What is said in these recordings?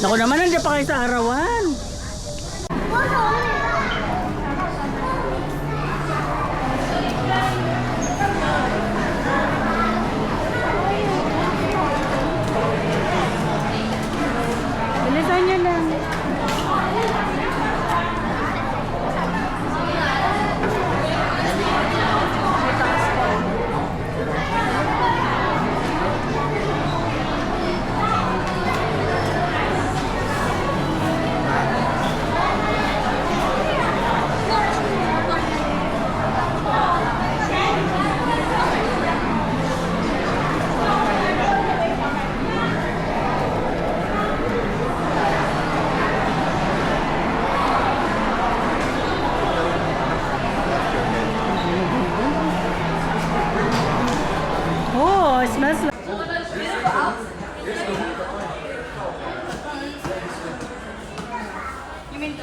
Ako naman, nandiyan pa kayo sa arawan. Bilisan nyo lang. Oh, it smells like... You mean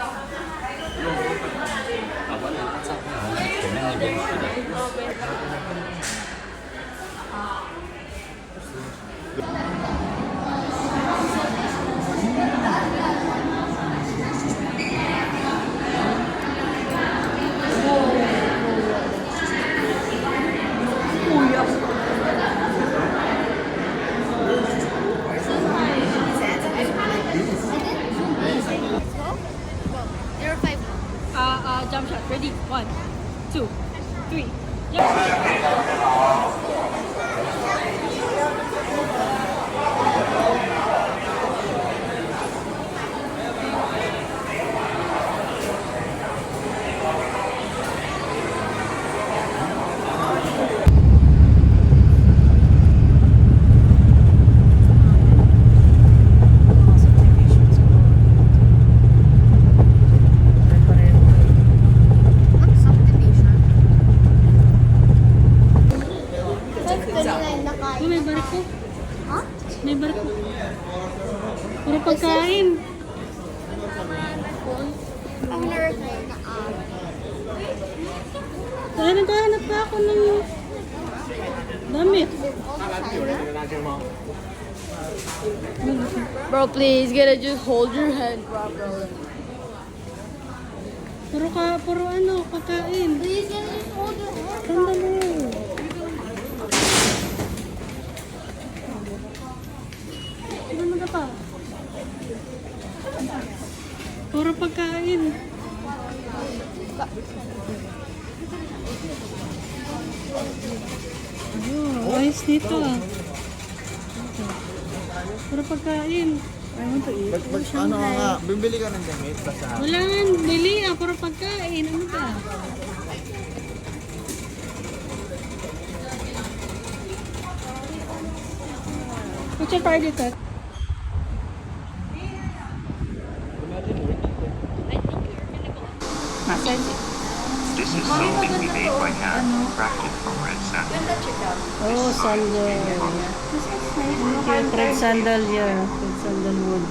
jump shot. Ready? 1, 2, 3. May barko. Ha? May barko. Puro pagkain. Naghahanap pa ako ng damit. Bro, please, gotta just hold your head properly. Puro ano, pagkain. Please, gotta just hold your head. Sandali. Ano na pa? Puro pagkain. Oh, ayos dito ah. Puro pagkain. I want to eat. Ano nga, bibili ka ng damit basta. Wala nga, bili ah. Puro pagkain. Ano ba? What's your target at? This is something we made by hand, crafted from red sandal. Oh, sandal. Red sandal, yeah. Red sandalwood.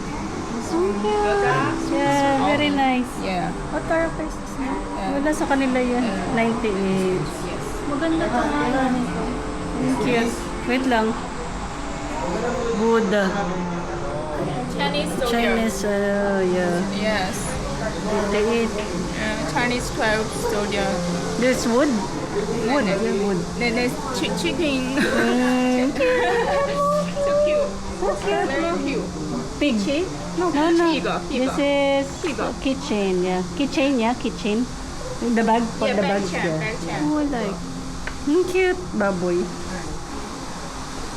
Yeah, very nice. Yeah. What are prices na? Wala sa kanila yan. 98. Maganda to nga. Thank you. Wait lang. Buddha. Chinese soldier. Chinese, yeah. Yes. 98. Chinese 12 soldier. This wood? Wood, yeah, wood. Then there's chicken. Mm, So cute. Very cute. pig? No, no. Pig. This is Pig. kitchen, yeah. Kitchen, yeah, kitchen. The bag? For Yeah, the bag. bag chair, bag chair. Oh, I like. Cute. Baboy.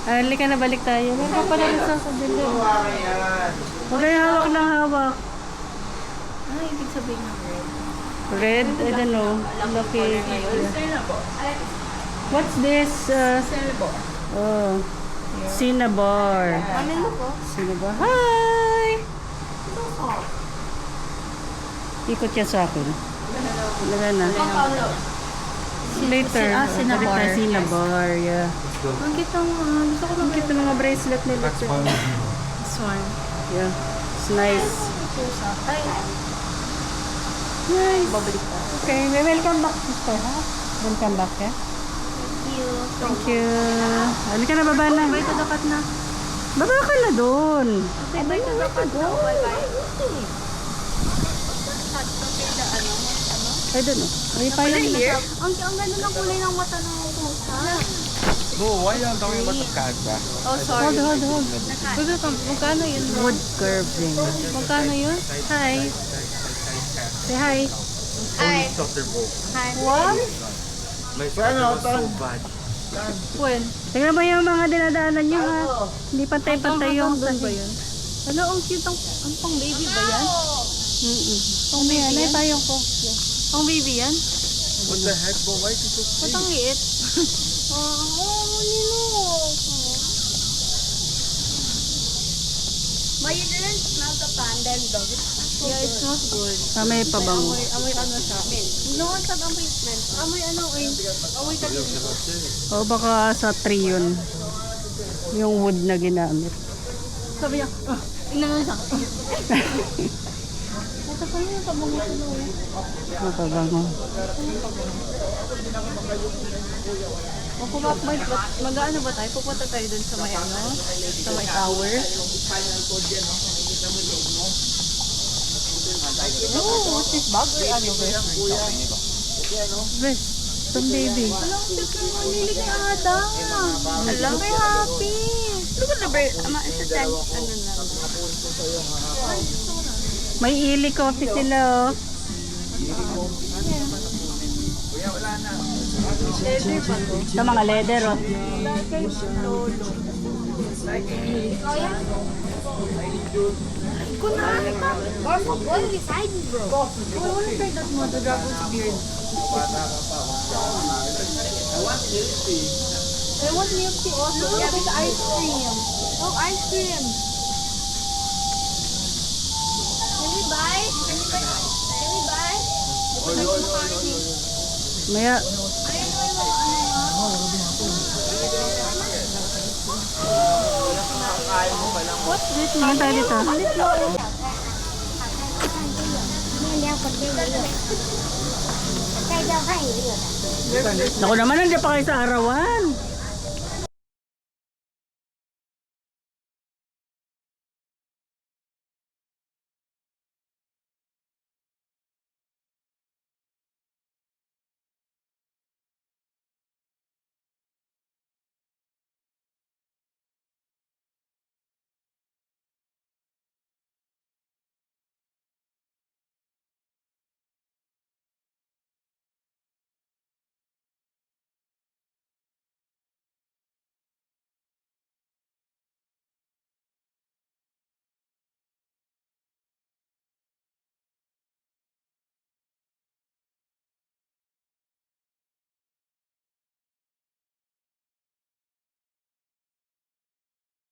Halika na, balik tayo. Meron pa pala rin sa kabila. Okay, hawak ng hawak. Ano ibig sabihin ng red? Red? I don't know. Lucky. What's this? Silver. Oh. Cinnabar. Ano mo po? Cinnabar. Hi! Ikot yan sa akin. Wala na. Later. Cinnabar. Cinnabar, yeah. Ang kita mo. Gusto ko Ang cute ng mga bracelet nila. This one. Yeah. It's nice. Ay, Nice. babalik pa. Okay, welcome back, sister, ha? Welcome back, eh? Thank you. Halika na, baba na. Bye to the cat na. Baba ka na doon. Okay, bye to the cat na. Bye-bye. I don't know. Ay, payong na. Ang ganda ng kulay ng mata ng pusa. Bro, why you talking about the cat, bro? Oh, sorry. Hold. Magkano yun? Wood curving. Magkano yun? Hi. Say hi. Ay. What? My friend was so bad. When? Tingnan mo yung mga dinadaanan nyo, ha? Hindi pantay-pantay yung ba yun? Ano, ang cute ang pang baby ba yan? Pang baby yan. Ay, payong ko. Pang baby yan? What the heck, bro? Why is it so Ba't ang liit? But you didn't smell the panda and dog. Yeah, it smells good. May pabango. Amoy ano siya? No, sa amoy smell. Amoy ano, amoy kanina. O baka sa tree yun. Yung wood na ginamit. Sabi niya, tingnan mo siya. Ito pa yung pabango sa loob. May pabango. O kung mag-ano ba tayo? Pupunta tayo dun sa may ano? Sa may tower? Oh, what's this bag? Or ano ba? Bes, some baby. Alam, cute na mamili kay Ada. Alam, very happy. Look at the bird. It's a ten. Ano na. May ili coffee sila, oh. Leather ba to? Sa mga leather, oh. Kunwari pa. Or for boy beside me, bro. I want to try that mo, the dragon's beard. I want milk tea also. Yeah, with ice cream. Oh, ice cream. Can we buy? Can we buy? Maya, What's this? tingin tayo dito. Hindi ako pagdili. Kaya daw kayo yun. Naku naman, nandiyan pa kayo sa arawan.